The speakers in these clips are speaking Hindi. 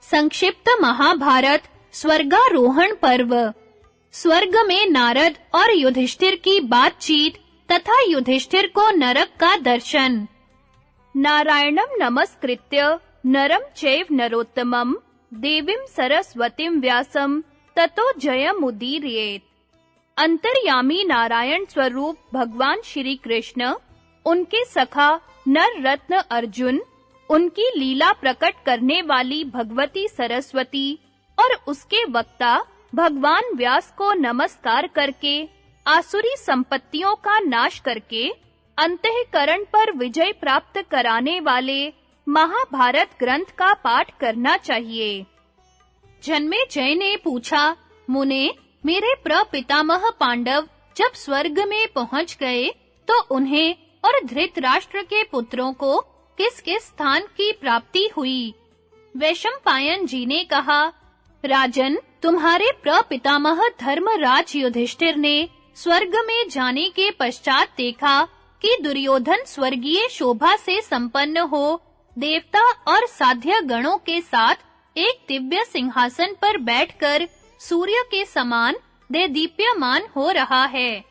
संक्षिप्त महाभारत स्वर्गारोहण पर्व। स्वर्ग में नारद और युधिष्ठिर की बातचीत तथा युधिष्ठिर को नरक का दर्शन। नारायणं नमस्कृत्य नरं चैव नरोत्तमं देवीं सरस्वतीं व्यासं ततो जयमुदीरयेत्। अंतर्यामी नारायण स्वरूप भगवान श्री कृष्ण, उनके सखा नर रत्न अर्जुन, उनकी लीला प्रकट करने वाली भगवती सरस्वती और उसके वक्ता भगवान व्यास को नमस्कार करके आसुरी संपत्तियों का नाश करके अंतःकरण पर विजय प्राप्त कराने वाले महाभारत ग्रंथ का पाठ करना चाहिए। जन्मेजय ने पूछा, मुने, मेरे प्रपितामह पांडव जब स्वर्ग में पहुंच गए तो उन्हें और धृतराष्ट्र के पुत्रों को किस-किस स्थान की प्राप्ति हुई? वैशंपायन जी ने कहा, राजन, तुम्हारे प्रपितामह धर्मराज युधिष्ठिर ने स्वर्ग में जाने के पश्चात देखा कि दुर्योधन स्वर्गीय शोभा से संपन्न हो देवता और साध्य गणों के साथ एक दिव्य सिंहासन पर बैठकर सूर्य के समान देदीप्यमान हो रहा है।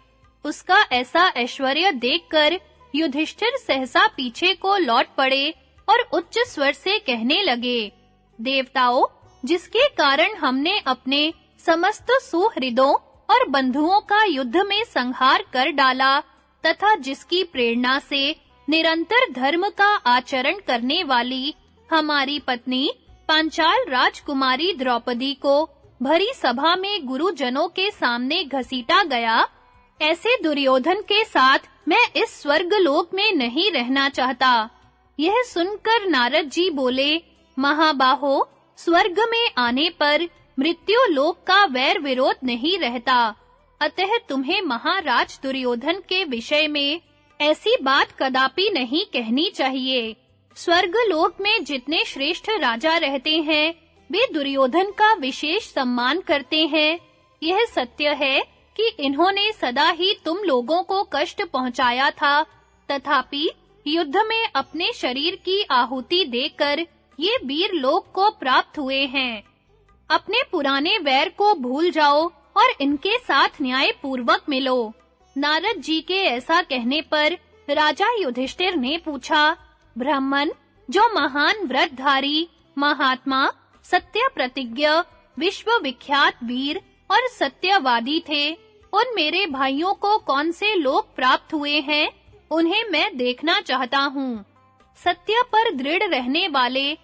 उसका ऐसा ऐश्वर्य देखकर युधिष्ठिर सहसा पीछे को लौट पड़े और उच्च स्वर से कहने लगे, देवताओं, जिसके कारण हमने अपने समस्त सुहृदों और बंधुओं का युद्ध में संहार कर डाला तथा जिसकी प्रेरणा से निरंतर धर्म का आचरण करने वाली हमारी पत्नी पांचाल राजकुमारी द्रौपदी को भरी सभा में गुरुजनों के सामने घसीटा गया, ऐसे दुर्योधन के साथ मैं इस स्वर्गलोक में नहीं रहना चाहता। यह सुनकर नारद जी बोले, महाबाहो, स्वर्ग में आने पर मृत्यु लोक का वैर विरोध नहीं रहता, अतः तुम्हें महाराज दुर्योधन के विषय में ऐसी बात कदापि नहीं कहनी चाहिए। स्वर्गलोक में जितने श्रेष्ठ राजा रहते हैं, वे दुर्योधन का विशेष सम्मान करते हैं। यह सत्य है कि इन्होंने सदा ही तुम लोगों को कष्ट पहुंचाया था, तथापि युद्ध में अपने शरीर की आहुति देकर ये वीर लोक को प्राप्त हुए हैं। अपने पुराने वैर को भूल जाओ और इनके साथ न्याय पूर्वक मिलो। नारद जी के ऐसा कहने पर राजा युधिष्ठिर ने पूछा, ब्राह्मण, जो महान व्रतधारी, महात्मा, सत्य प्रतिज्ञ, विश्व विख्यात वीर और सत्यवादी थे, उन मेरे भाइयों को कौन से लोक प्राप्त हुए हैं, उन्हें मैं देखना चाहता हूँ। सत्य पर दृढ़ रहने वाले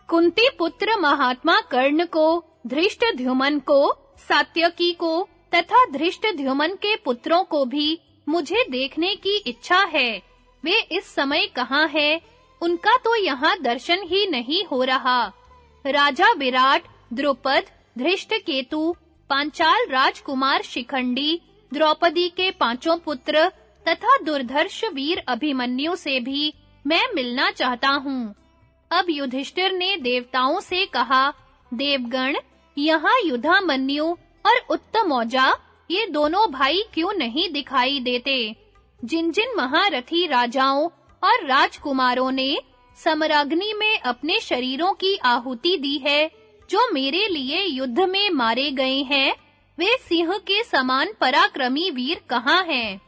कुंती पुत्र महात्मा कर्ण को, धृष्टद्युम्न को, सात्यकी को तथा धृष्टद्युम्न के पुत्रों को भी मुझे देखने की इच्छा है। वे इस समय कहाँ हैं? उनका तो यहाँ दर्शन ही नहीं हो रहा। राजा विराट, द्रुपद, धृष्टकेतु, पांचाल राजकुमार शिखंडी, द्रौपदी के पांचों पुत्र तथा दुर्धर्ष वीर अभिमन्यु से भी मैं मिलना चाहता हूँ। अब युधिष्ठिर ने देवताओं से कहा, देवगण, यहाँ युधामन्यु और उत्तमौजा, ये दोनों भाई क्यों नहीं दिखाई देते? जिन-जिन महारथी राजाओं और राजकुमारों ने समराग्नि में अपने शरीरों की आहुति दी है, जो मेरे लिए युद्ध में मारे गए हैं, वे सिंह के समान पराक्रमी वीर कहाँ हैं?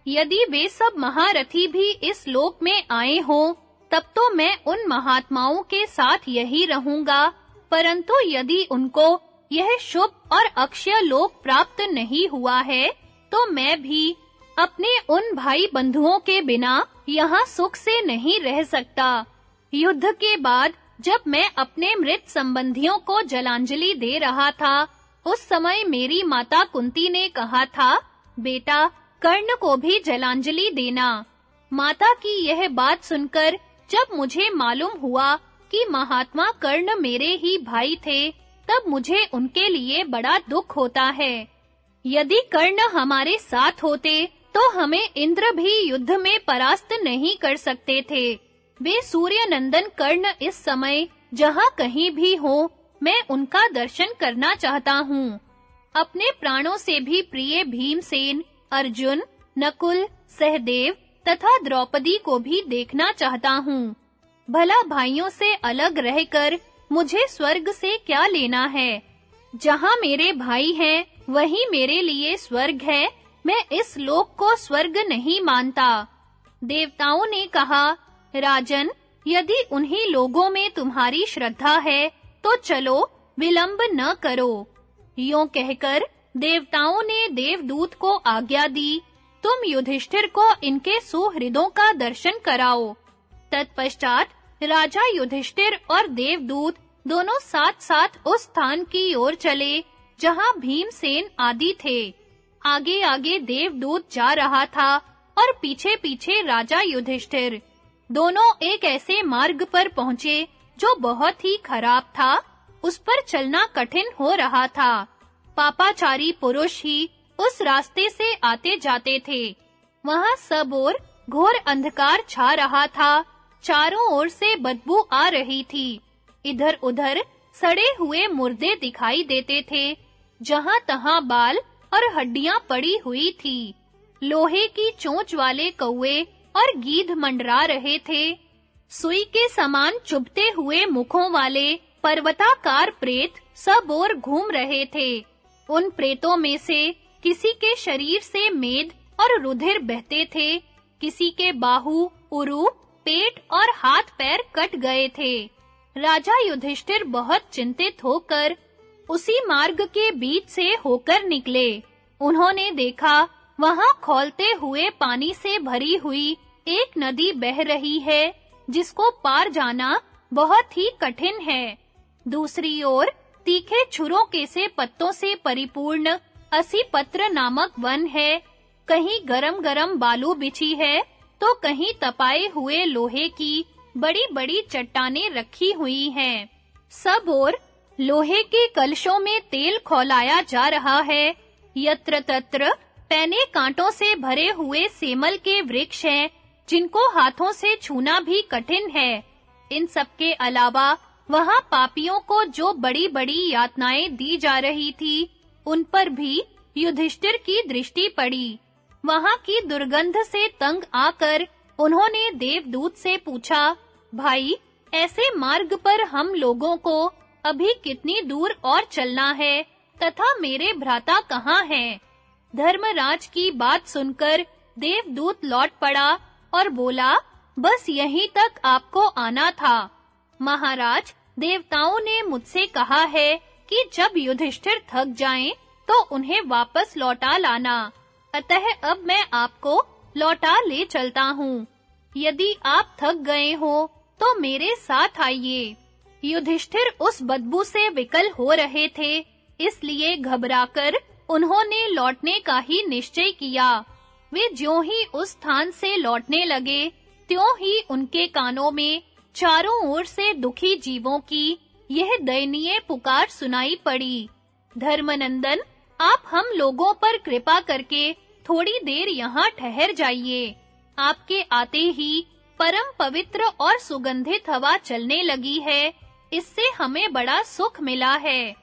यदि वे सब महारथी भी इस लोक में आए हों, तब तो मैं उन महात्माओं के साथ यही रहूंगा, परंतु यदि उनको यह शुभ और अक्षय लोक प्राप्त नहीं हुआ है, तो मैं भी अपने उन भाई बंधुओं के बिना यहाँ सुख से नहीं रह सकता। युद्ध के बाद जब मैं अपने मृत संबंधियों को जलांजलि दे रहा था, उस समय मेरी माता कुंती ने कहा था, बेटा, कर्ण को भी जलांजलि देना। माता की यह बात सुनकर जब मुझे मालूम हुआ कि महात्मा कर्ण मेरे ही भाई थे, तब मुझे उनके लिए बड़ा दुख होता है। यदि कर्ण हमारे साथ होते, तो हमें इंद्र भी युद्ध में परास्त नहीं कर सकते थे। वे सूर्य नंदन कर्ण इस समय जहाँ कहीं भी हो, मैं उनका दर्शन करना चाहता हूँ। अपने प्राणों से भी प्रिय भीमसेन, अर्जुन, नकुल, सहदेव तथा द्रौपदी को भी देखना चाहता हूँ। भला भाइयों से अलग रहकर मुझे स्वर्ग से क्या लेना है? जहाँ मेरे भाई हैं, वहीं मेरे लिए स्वर्ग है। मैं इस लोक को स्वर्ग नहीं मानता। देवताओं ने कहा, राजन, यदि उन्हीं लोगों में तुम्हारी श्रद्धा है, तो चलो, विलंब न करो। यों कहकर देवताओं ने देवदूत को आज्ञा दी, तुम युधिष्ठिर को इनके सुहृदों का दर्शन कराओ। तत्पश्चात राजा युधिष्ठिर और देवदूत दोनों साथ-साथ उस स्थान की ओर चले जहां भीमसेन आदि थे। आगे-आगे देवदूत जा रहा था और पीछे-पीछे राजा युधिष्ठिर। दोनों एक ऐसे मार्ग पर पहुंचे जो बहुत ही खराब था। उस पर चलना कठिन हो रहा था। पापाचारी पुरुष ही उस रास्ते से आते जाते थे। वहां सब ओर घोर अंधकार छा रहा था। चारों ओर से बदबू आ रही थी। इधर-उधर सड़े हुए मुर्दे दिखाई देते थे। जहां-तहां बाल और हड्डियां पड़ी हुई थी। लोहे की चोंच वाले कौवे और गीध मंडरा रहे थे। सुई के समान चुभते हुए मुखों वाले पर्वताकार प्रेत सब ओर घूम रहे थे। उन प्रेतों में से किसी के शरीर से मेद और रुधिर बहते थे। किसी के बाहु, उरु, पेट और हाथ-पैर कट गए थे। राजा युधिष्ठिर बहुत चिंतित होकर उसी मार्ग के बीच से होकर निकले। उन्होंने देखा, वहां खौलते हुए पानी से भरी हुई एक नदी बह रही है, जिसको पार जाना बहुत ही कठिन है। दूसरी ओर तीखे छुरों के से पत्तों से परिपूर्ण असीपत्र नामक वन है। कहीं गरम-गरम बालू बिछी है, तो कहीं तपाए हुए लोहे की बड़ी-बड़ी चट्टानें रखी हुई हैं। सब ओर लोहे के कलशों में तेल खौलाया जा रहा है। यत्र-तत्र पैने कांटों से भरे हुए सेमल के वृक्ष हैं, जिनको हाथों से छूना भी कठिन है। इन सब के अलावा वहां पापियों को जो बड़ी-बड़ी यातनाएं दी जा रही थी, उन पर भी युधिष्ठिर की दृष्टि पड़ी। वहां की दुर्गंध से तंग आकर उन्होंने देवदूत से पूछा, भाई, ऐसे मार्ग पर हम लोगों को अभी कितनी दूर और चलना है तथा मेरे भ्राता कहाँ हैं? धर्मराज की बात सुनकर देवदूत लौट पड़ा और बोला, बस यहीं तक आपको आना था। महाराज, देवताओं ने मुझसे कहा है कि जब युधिष्ठिर थक जाएं, तो उन्हें वापस लौटा लाना। अतः अब मैं आपको लौटा ले चलता हूँ। यदि आप थक गए हो, तो मेरे साथ आइए। युधिष्ठिर उस बदबू से विकल हो रहे थे, इसलिए घबराकर उन्होंने लौटने का ही निश्चय किया। वे ज्यों ही उस स्थान से लौटने लगे, त्यों ही उनके कानों में चारों ओर से दुखी जीवों की यह दयनीय पुकार सुनाई पड़ी। धर्मनंदन, आप हम लोगों पर कृपा करके थोड़ी देर यहाँ ठहर जाइए। आपके आते ही परम पवित्र और सुगंधित हवा चलने लगी है। इससे हमें बड़ा सुख मिला है।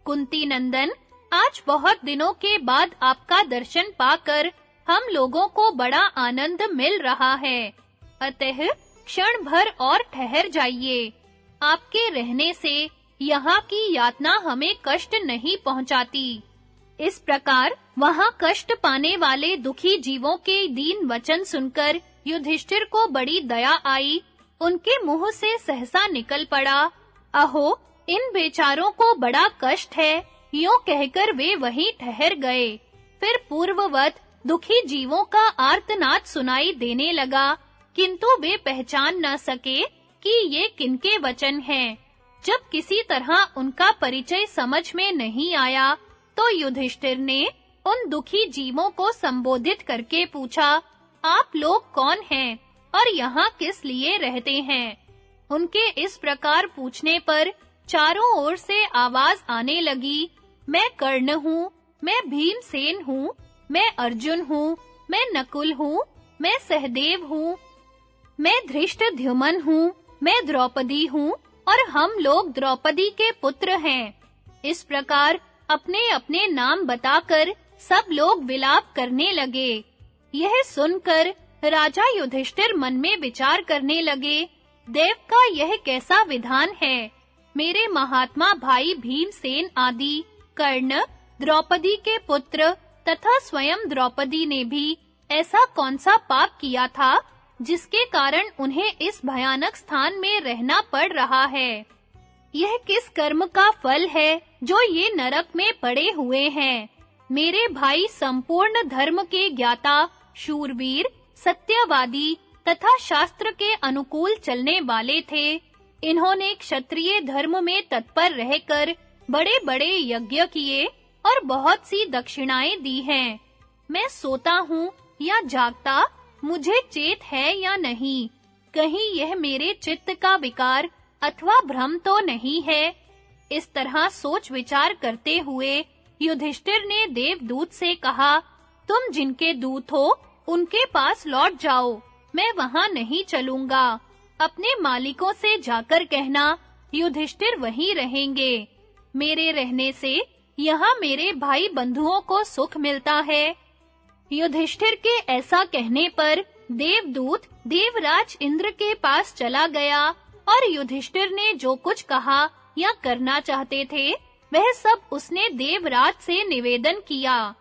कुंती नंदन, आज बहुत दिनों के बाद आपका दर्शन पाकर हम लोगों को बड़ा आनंद मिल रहा है। अतः क्षण भर और ठहर जाइए। आपके रहने से यहाँ की यातना हमें कष्ट नहीं पहुंचाती। इस प्रकार वहां कष्ट पाने वाले दुखी जीवों के दीन वचन सुनकर युधिष्ठिर को बड़ी दया आई। उनके मुंह से सहसा निकल पड़ा, अहो, इन बेचारों को बड़ा कष्ट है। यूं कहकर वे वहीं ठहर गए। फिर पूर्ववत दुखी जीवों का आर्तनाद सुनाई देने लगा, किंतु वे पहचान न सके कि ये किनके वचन हैं। जब किसी तरह उनका परिचय समझ में नहीं आया, तो युधिष्ठिर ने उन दुखी जीवों को संबोधित करके पूछा, आप लोग कौन हैं और यहाँ किस लिए रहते हैं? उनके इस प्रकार पूछने पर चारों ओर से आवाज आने लगी, मैं कर्ण हूँ, मैं भीमसेन हूँ, मैं अर्जुन हूँ, मैं नकुल हूँ, मैं सहदेव हूँ, मैं धृष्टद्युम्न हूँ, मैं द्रौपदी हूँ और हम लोग द्रौपदी के पुत्र हैं। इस प्रकार अपने-अपने नाम बताकर सब लोग विलाप करने लगे। यह सुनकर राजा युधिष्ठिर मन में विचार करने लगे, देव का यह कैसा विधान है? मेरे महात्मा भाई भीमसेन आदि, कर्ण, द्रौपदी के पुत्र तथा स्वयं द्रौपदी ने भी ऐसा कौन सा पाप किया था जिसके कारण उन्हें इस भयानक स्थान में रहना पड़ रहा है? यह किस कर्म का फल है जो ये नरक में पड़े हुए हैं? मेरे भाई संपूर्ण धर्म के ज्ञाता, शूरवीर, सत्यवादी तथा शास्त्र के अनुकूल चलने वाले थे। इन्होंने क्षत्रिय धर्म में तत्पर रहकर बड़े-बड़े यज्ञ किए और बहुत सी दक्षिणाएं दी हैं। मैं सोता हूँ या जागता, मुझे चेत है या नहीं? कहीं यह मेरे चित्त का विकार अथवा भ्रम तो नहीं है? इस तरह सोच विचार करते हुए युधिष्ठिर ने देवदूत से कहा, तुम जिनके दूत हो उनके पास लौट जाओ, मैं वहां नहीं चलूंगा। अपने मालिकों से जाकर कहना, युधिष्ठिर वहीं रहेंगे। मेरे रहने से यहाँ मेरे भाई बंधुओं को सुख मिलता है। युधिष्ठिर के ऐसा कहने पर देवदूत देवराज इंद्र के पास चला गया और युधिष्ठिर ने जो कुछ कहा या करना चाहते थे, वह सब उसने देवराज से निवेदन किया।